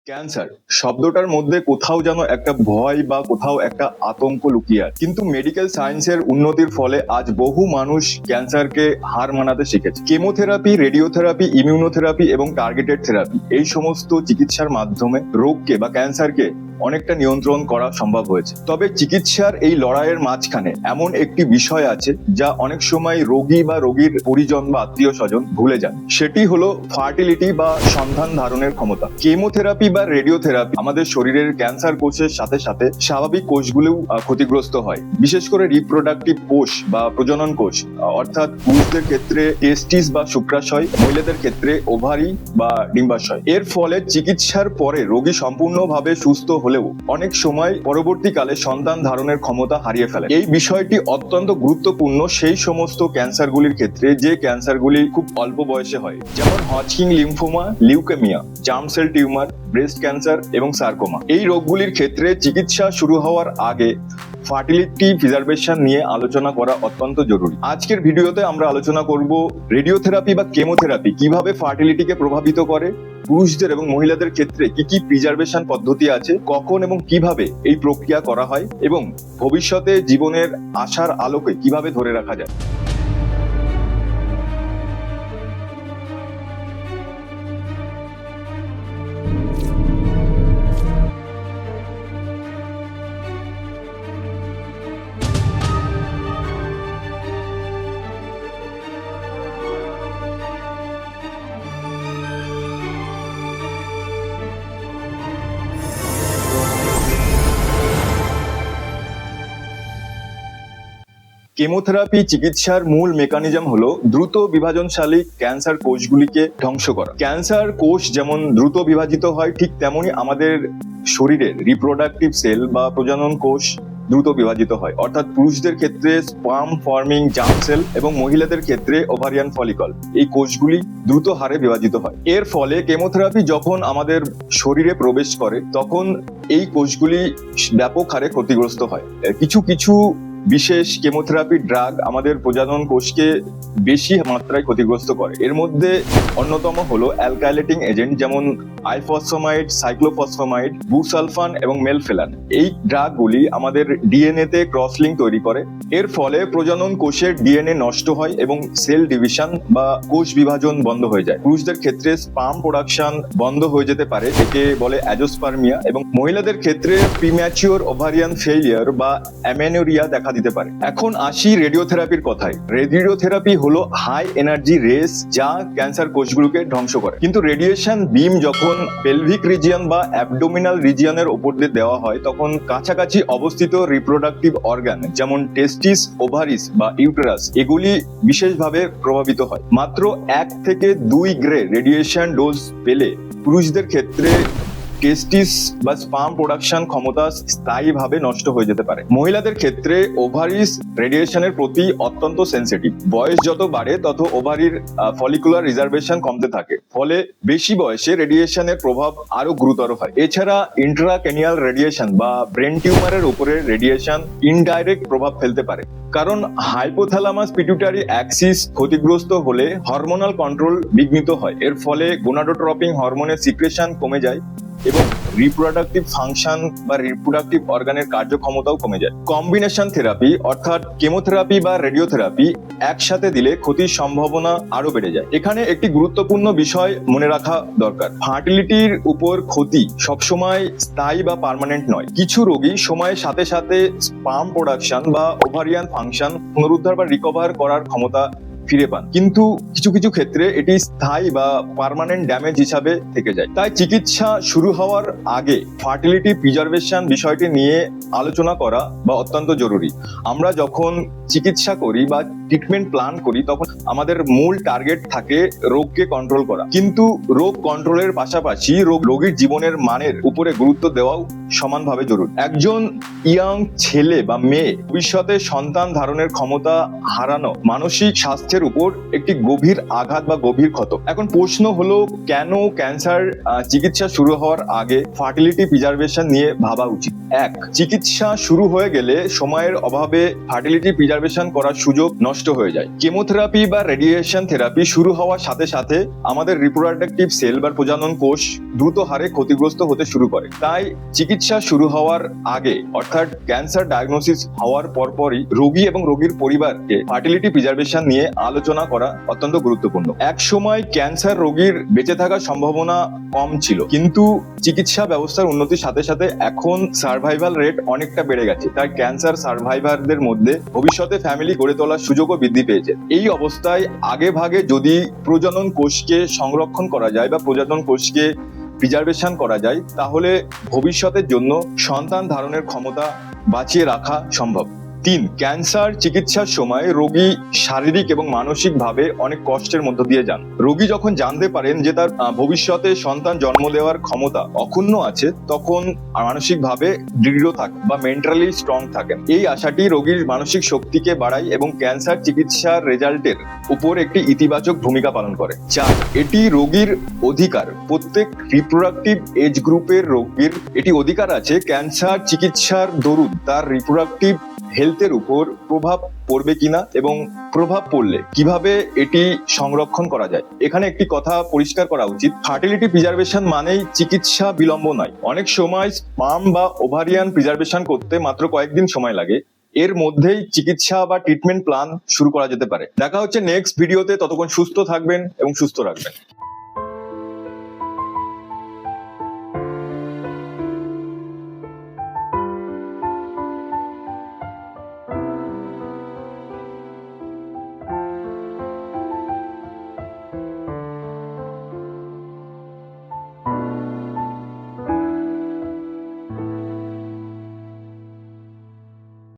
Cancer শব্দটার মধ্যে কোথাও যেন একটা ভয় বা কোথাও একটা আতঙ্ক লুকিয়ে আছে, কিন্তু মেডিকেল সায়েন্সের উন্নতির ফলে আজ বহু মানুষ ক্যান্সারকে হার মানাতে শিখেছে। কেমোথেরাপি, রেডিওথেরাপি, ইমিউনোথেরাপি এবং টার্গেটেড থেরাপি এই সমস্ত চিকিৎসার মাধ্যমে রোগকে বা ক্যান্সারকে অনেকটা নিয়ন্ত্রণ করা সম্ভব হয়েছে। তবে চিকিৎসার এই লড়াইয়ের মাঝখানে এমন একটি বিষয় আছে যা অনেক সময় রোগী বা রোগীর পরিজন বা আত্মীয় স্বজন ভুলে যান। সেটি হলো ফার্টিলিটি বা সন্তান ধারণের ক্ষমতা। কেমোথেরাপি বা রেডিওথেরাপি আমাদের শরীরের ক্যান্সার কোষের সাথে সাথে স্বাভাবিক কোষগুলোও ক্ষতিগ্রস্ত হয়, বিশেষ করে রিপ্রোডাক্টিভ কোষ বা প্রজনন কোষ, অর্থাৎ পুরুষদের ক্ষেত্রে টেস্টিস বা শুক্রাশয়, মহিলাদের ক্ষেত্রে ওভারি বা ডিম্বাশয়। এর ফলে চিকিৎসার পরে রোগী সম্পূর্ণভাবে সুস্থ হলেও অনেক সময় পরবর্তীকালে সন্তান ধারণের ক্ষমতা হারিয়ে ফেলে। এই বিষয়টি অত্যন্ত গুরুত্বপূর্ণ সেই সমস্ত ক্যান্সারগুলির ক্ষেত্রে যে ক্যান্সারগুলি খুব অল্প বয়সে হয়, যেমন Hodgkin lymphoma, leukaemia, germ cell tumour, breast cancer এবং সার্কোমা। এই রোগগুলির ক্ষেত্রে চিকিৎসা শুরু হওয়ার আগে ফার্টিলিটি প্রিজার্ভেশন নিয়ে আলোচনা করা অত্যন্ত জরুরি। আজকের ভিডিওতে আমরা আলোচনা করব রেডিওথেরাপি বা কেমোথেরাপি কিভাবে ফার্টিলিটিকে প্রভাবিত করে, পুরুষদের এবং মহিলাদের ক্ষেত্রে কি কি প্রিজার্ভেশন পদ্ধতি আছে, কখন এবং কিভাবে এই প্রক্রিয়া করা হয় এবং ভবিষ্যতে জীবনের আশার আলোকে কিভাবে ধরে রাখা যায়। কেমোথেরাপি চিকিৎসার মূল মেকানিজম হলো দ্রুত বিভাজনশালী ক্যান্সার কোষগুলিকে ধ্বংস করা। ক্যান্সার কোষ যেমন দ্রুত বিভাজিত হয়, ঠিক তেমনি আমাদের শরীরের রিপ্রোডাক্টিভ সেল বা প্রজনন কোষ দ্রুত বিভাজিত হয়, অর্থাৎ পুরুষদের ক্ষেত্রে স্পার্ম ফর্মিং জার্ম সেল এবং মহিলাদের ক্ষেত্রে ওভারিয়ান ফলিকল, এই কোষগুলি দ্রুত হারে বিভাজিত হয়। এর ফলে কেমোথেরাপি যখন আমাদের শরীরে প্রবেশ করে তখন এই কোষগুলি ব্যাপক হারে ক্ষতিগ্রস্ত হয়। কিছু কিছু বিশেষ কেমোথেরাপি ড্রাগ আমাদের প্রজনন কোষকে বেশি মাত্রায় ক্ষতিগ্রস্ত করে। এর মধ্যে অন্যতম হলো অ্যালকাইলেটিং এজেন্ট, যেমন আইফসফামাইড, সাইক্লোফসফামাইড, বুসালফান এবং মেলফেলান। এই ড্রাগগুলি আমাদের ডিএনএ তে ক্রস লিঙ্ক তৈরি করে। এর ফলে প্রজনন কোষের ডিএনএ নষ্ট হয় এবং সেল ডিভিশন বা কোষ বিভাজন বন্ধ হয়ে যায়। পুরুষদের ক্ষেত্রে স্পার্ম প্রোডাকশন বন্ধ হয়ে যেতে পারে, একে বলে অ্যাজোস্পার্মিয়া, এবং মহিলাদের ক্ষেত্রে প্রিম্যাচিওর ওভারিয়ান ফেইলিয়ার বা অ্যামেনোরিয়া দেখা দিতে পারে। এখন আসি রেডিওথেরাপির কথায়। রেডিওথেরাপি হলো হাই এনার্জি রেস যা ক্যান্সার কোষগুলোকে ধ্বংস করে। কিন্তু রেডিয়েশন বিম যখন পেলভিক রিজিয়ন বা অ্যাবডোমিনাল রিজিয়নের উপর দিয়ে দেওয়া হয় তখন কাছাকাছি অবস্থিত রিপ্রোডাক্টিভ অর্গান যেমন টেস্টিস, ওভারিস বা ইউটেরাস এগুলি বিশেষভাবে প্রভাবিত হয়। মাত্র 1 থেকে 2 গ্রে রেডিয়েশন ডোজ পেলে পুরুষদের ক্ষেত্রে টেস্টিস বা স্পার্ম প্রোডাকশন ক্ষমতা স্থায়ীভাবে নষ্ট হয়ে যেতে পারে। মহিলাদের ক্ষেত্রে ওভারিস রেডিয়েশনের প্রতি অত্যন্ত সেনসিটিভ। বয়স যত বাড়ে তত ওভারির ফলিকুলার রিজার্ভেশন কমতে থাকে, ফলে বেশি বয়সে রেডিয়েশনের প্রভাব আরো গুরুতর হয়। এছাড়া ইন্ট্রাক্রেনিয়াল রেডিয়েশন বা ব্রেন টিউমারের উপরে রেডিয়েশন ইনডাইরেক্ট প্রভাব ফেলতে পারে, কারণ হাইপোথ্যালামাস পিটুইটারি অ্যাক্সিস ক্ষতিগ্রস্ত হলে হরমোনাল কন্ট্রোল বিঘ্নিত হয়। এর ফলে গোনাডোট্রপিন হরমোনের সিক্রেশন কমে যায় এবং রিপ্রোডাক্টিভ ফাংশন বা রিপ্রোডাক্টিভ অর্গানের কার্যক্ষমতাও কমে যায়। কম্বিনেশন থেরাপি অর্থাৎ কেমোথেরাপি বা রেডিওথেরাপি একসাথে দিলে ক্ষতির সম্ভাবনা আরো বেড়ে যায়। এখানে একটি গুরুত্বপূর্ণ বিষয় মনে রাখা দরকার, ফার্টিলিটির উপর ক্ষতি সবসময় স্থায়ী বা পার্মানেন্ট নয়। কিছু রোগী সময়ের সাথে সাথে স্পার্ম প্রোডাকশন বা ওভারিয়ান ফাংশন পুনরুদ্ধার বা রিকভার করার ক্ষমতা ফিরে পান, কিন্তু কিছু কিছু ক্ষেত্রে এটি স্থায়ী বা পার্মানেন্ট ড্যামেজ হিসাবে থেকে যায়। তাই চিকিৎসা শুরু হওয়ার আগে ফার্টিলিটি প্রিজার্ভেশন বিষয়টি নিয়ে আলোচনা করা বা অত্যন্ত জরুরি। আমরা যখন চিকিৎসা করি বা ট্রিটমেন্ট প্ল্যান করি তখন আমাদের মূল টার্গেট থাকে রোগকে কন্ট্রোল করা, কিন্তু রোগ কন্ট্রোলের পাশাপাশি রোগীর জীবনের মানের উপরে গুরুত্ব দেওয়াও সমানভাবে জরুরি। একজন ইয়াং ছেলে বা মেয়ে ভবিষ্যতে সন্তান ধারণের ক্ষমতা হারানো মানসিক স্বাস্থ্যের উপর একটি গভীর আঘাত বা গভীর ক্ষত। এখন প্রশ্ন হলো, কেন ক্যান্সার চিকিৎসা শুরু হওয়ার আগে ফার্টিলিটি প্রিজার্ভেশন নিয়ে ভাবা উচিত? 1, চিকিৎসা শুরু হয়ে গেলে সময়ের অভাবে ফার্টিলিটি প্রিজার্ভেশন করার সুযোগ নষ্ট নষ্ট হয়ে যায়। কেমোথেরাপি বা রেডিয়েশন থেরাপি শুরু হওয়ার সাথে সাথে আমাদের রিপ্রোডাক্টিভ সেল বা প্রজনন কোষ দ্রুত হারে ক্ষতিগ্রস্ত হতে শুরু করে। তাই চিকিৎসা শুরু হওয়ার আগে অর্থাৎ ক্যান্সার ডায়াগনোসিস হওয়ার পরপরই রোগী এবং রোগীর পরিবারকে ফার্টিলিটি প্রিজার্ভেশন নিয়ে আলোচনা করা অত্যন্ত গুরুত্বপূর্ণ। এক সময় ক্যান্সার রোগীর বেঁচে থাকার সম্ভাবনা কম ছিল, কিন্তু চিকিৎসা ব্যবস্থার উন্নতির সাথে সাথে এখন সার্ভাইভাল রেট অনেকটা বেড়ে গেছে। তাই ক্যান্সার সার্ভাইভারদের মধ্যে ভবিষ্যতে ফ্যামিলি গড়ে তোলার সুযোগও বৃদ্ধি পেয়েছে। এই অবস্থায় আগে ভাগে যদি প্রজনন কোষকে সংরক্ষণ করা যায় বা প্রজনন কোষকে প্রিজার্ভেশন করা যায়, তাহলে ভবিষ্যতের জন্য সন্তান ধারণের ক্ষমতা বাঁচিয়ে রাখা সম্ভব। 3, ক্যান্সার চিকিৎসার সময় রোগী শারীরিক এবং মানসিকভাবে অনেক কষ্টের মধ্য দিয়ে যান। রোগী যখন জানতে পারেন যে তার ভবিষ্যতে সন্তান জন্ম দেওয়ার ক্ষমতা অক্ষুণ্ণ আছে, তখন মানসিকভাবে দৃঢ় থাকেন বা মেন্টালি স্ট্রং থাকেন। এই আশাটি রোগীর মানসিক শক্তিকে বাড়ায় এবং ক্যান্সার চিকিৎসার রেজাল্টের উপর একটি ইতিবাচক ভূমিকা পালন করে। 4, এটি রোগীর অধিকার। প্রত্যেক রিপ্রোডাক্টিভ এজ গ্রুপের রোগীর এটি অধিকার আছে ক্যান্সার চিকিৎসার দরুন তার রিপ্রোডাক্টিভ হেলথের উপর প্রভাব পড়বে কিনা এবং প্রভাব পড়লে কিভাবে এটি সংরক্ষণ করা যায়। এখানে একটি কথা পরিষ্কার করা উচিত, ফার্টিলিটি প্রিজার্ভেশন মানেই চিকিৎসা বিলম্ব নয়। অনেক সময় স্পার্ম বা ওভারিয়ান প্রিজার্ভেশন করতে মাত্র কয়েকদিন সময় লাগে। এর মধ্যেই চিকিৎসা বা ট্রিটমেন্ট প্ল্যান শুরু করা যেতে পারে। দেখা হচ্ছে নেক্সট ভিডিওতে, ততক্ষণ সুস্থ থাকবেন এবং সুস্থ রাখবেন।